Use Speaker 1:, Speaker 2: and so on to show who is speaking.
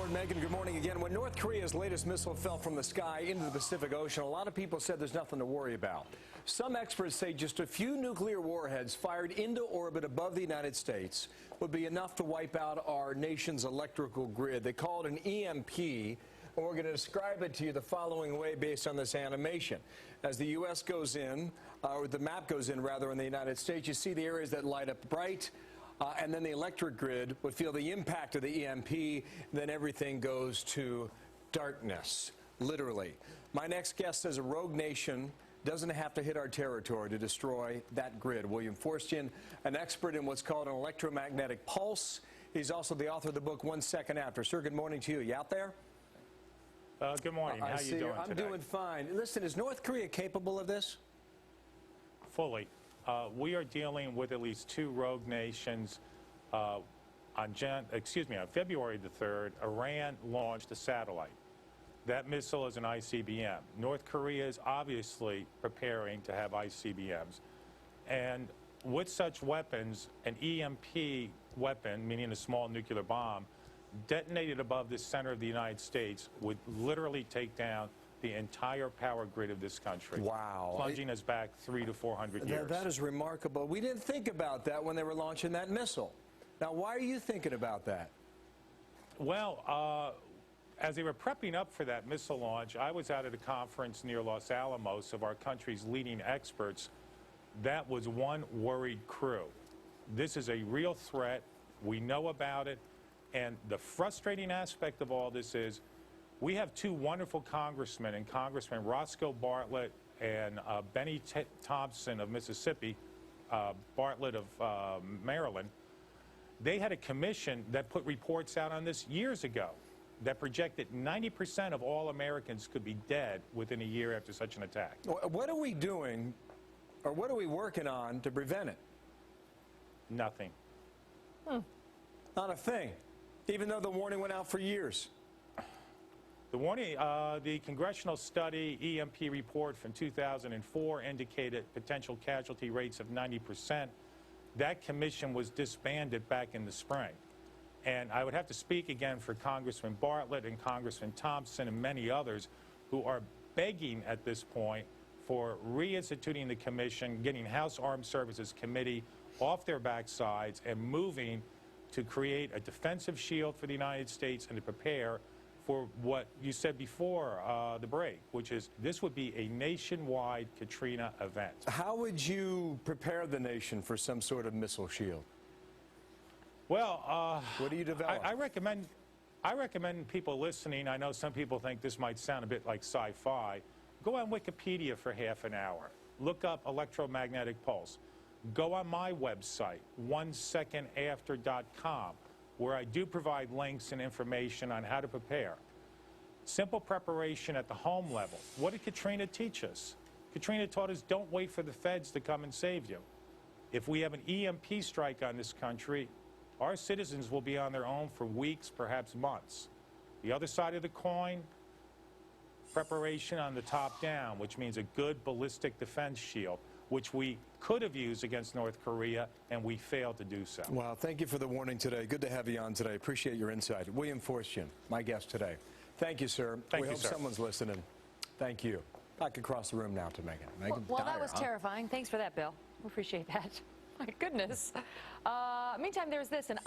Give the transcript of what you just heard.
Speaker 1: Howard, Megan, good morning again. When North Korea's latest missile fell from the sky into the Pacific Ocean, a lot of people said there's nothing to worry about. Some experts say just a few nuclear warheads fired into orbit above the United States would be enough to wipe out our nation's electrical grid. They call it an EMP, and we're going to describe it to you the following way based on this animation. As the U.S. goes in, or the map goes in, rather, in the United States, you see the areas that light up bright. And then the electric grid would feel the impact of the EMP, then everything goes to darkness, literally. My next guest says a rogue nation doesn't have to hit our territory to destroy that grid. William Forstian, an expert in what's called an electromagnetic pulse. He's also the author of the book 1 Second After. Sir, good morning to you. You out there?
Speaker 2: Good morning. How are you doing
Speaker 1: I'm
Speaker 2: today?
Speaker 1: doing fine. Listen, is North Korea capable of this?
Speaker 2: Fully. We are dealing with at least two rogue nations. On February the 3rd, Iran launched a satellite. That missile is an ICBM. North Korea is obviously preparing to have ICBMs. And with such weapons, an EMP weapon, meaning a small nuclear bomb, detonated above the center of the United States would literally take down the entire power grid of this country.
Speaker 1: Wow.
Speaker 2: Plunging us back 300 to 400 years.
Speaker 1: That is remarkable. We didn't think about that when they were launching that missile. Now, why are you thinking about that?
Speaker 2: Well, as they were prepping up for that missile launch, I was out at a conference near Los Alamos of our country's leading experts. That was one worried crew. This is a real threat. We know about it. And the frustrating aspect of all this is we have two wonderful congressmen, and Congressman Roscoe Bartlett and Benny Thompson of Mississippi, Bartlett of Maryland. They had a commission that put reports out on this years ago that projected 90% of all Americans could be dead within a year after such an attack.
Speaker 1: What are we doing, or what are we working on to prevent it?
Speaker 2: Nothing.
Speaker 1: Not a thing, even though the warning went out for years.
Speaker 2: The warning, the congressional study EMP report from 2004 indicated potential casualty rates of 90%. That commission was disbanded back in the spring. And I would have to speak again for Congressman Bartlett and Congressman Thompson and many others who are begging at this point for reinstituting the commission, getting House Armed Services Committee off their backsides and moving to create a defensive shield for the United States and to prepare for what you said before the break, which is this would be a nationwide Katrina event. How
Speaker 1: would you prepare the nation for some sort of missile shield?
Speaker 2: Well,
Speaker 1: what do you develop?
Speaker 2: I recommend people listening. I know some people think this might sound a bit like sci-fi. Go on Wikipedia for half an hour. Look up electromagnetic pulse. Go on my website, 1secondafter.com. where I do provide links and information on how to prepare. Simple preparation at the home level. What did Katrina teach us? Katrina taught us don't wait for the feds to come and save you. If we have an EMP strike on this country, our citizens will be on their own for weeks, perhaps months. The other side of the coin, preparation on the top down, which means a good ballistic defense shield, which we could have used against North Korea, and we failed to do so.
Speaker 1: Well, thank you for the warning today. Good to have you on today. Appreciate your insight. William Forstian, my guest today. Thank you, sir.
Speaker 2: Thank you,
Speaker 1: hope
Speaker 2: sir.
Speaker 1: Someone's listening. Thank you. Back across the room now to Megan. Megan,
Speaker 3: well,
Speaker 1: dire,
Speaker 3: that was terrifying. Thanks for that, Bill. We appreciate that. My goodness. Meantime, there's this, and